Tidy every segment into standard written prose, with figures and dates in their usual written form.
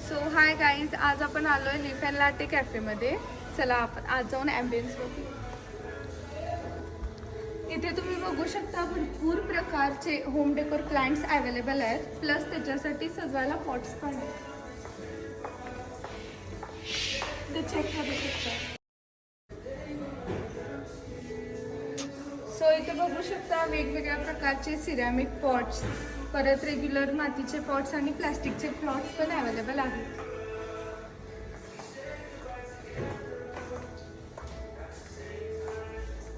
So hi guys, आज आपण आलो आहे लीफ अँड लाटे कॅफेमध्ये. चला आपण आज जाऊन ॲम्बियन्स बघू. इथे तुम्ही बघू शकता भरपूर प्रकारचे होम डेकोर प्लांट्स अवेलेबल आहेत, प्लस त्याच्यासाठी सजवायला पॉट्स पण आहेत. ते चेक करू शकता. सो इथे बघू शकता वेगवेगळ्या प्रकारचे सिरॅमिक पॉट्स, परत रेग्युलर मातीचे पॉट्स आणि प्लास्टिकचे पॉट्स पण अवेलेबल आहेत.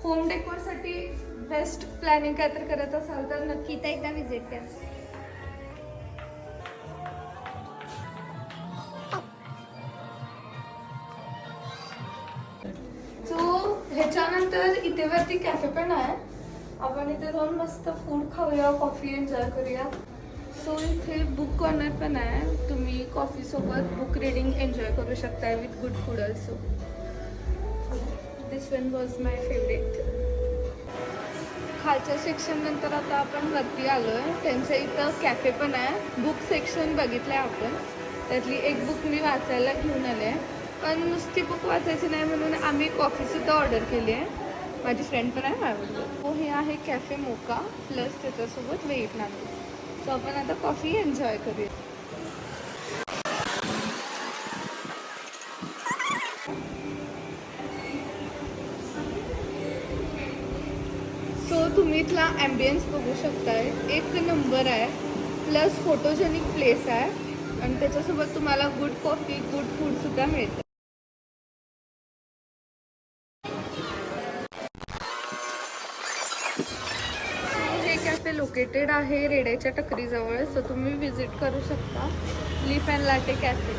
होम डेकोरसाठी बेस्ट प्लॅनिंग काय तर करत असाल तर नक्की इथं एकदा विजिट द्या. सो ह्याच्यानंतर इथे वरती कॅफे पण आहे. आपण इथे जाऊन मस्त फूड खाऊया, कॉफी एन्जॉय करूया. सो इथे बुक कॉर्नर पण आहे. तुम्ही कॉफी सोबत बुक रीडिंग एन्जॉय करू शकता with good food also. This one was my favourite. खालच्या सेक्शन नंतर आता आपण वरती आलो आहे. त्यांच्या इथं कॅफे पण आहे. बुक सेक्शन बघितलं आहे आपण. त्यातली एक बुक मी वाचायला घेऊन आले आहे, पण नुसती बुक वाचायची नाही म्हणून आम्ही कॉफीसुद्धा ऑर्डर केली आहे. माझी फ्रेंड पण आहे माझ्याबरोबर. हो, हे आहे कॅफे मोका प्लस त्याच्यासोबत व्हिएतनाम. सो आपण आता कॉफी एन्जॉय करूया. सो तुम्ही इथला ॲम्बियन्स बघू शकताय, एक नंबर आहे. प्लस फोटोजेनिक प्लेस आहे आणि त्याच्यासोबत तुम्हाला गुड कॉफी, गुड फूडसुद्धा मिळतं. हे कॅफे लोकेटेड आहे रेड्याच्या टकरीजवळ. सो तुम्ही विजिट करू शकता लीफ अँड लाटे कॅफे.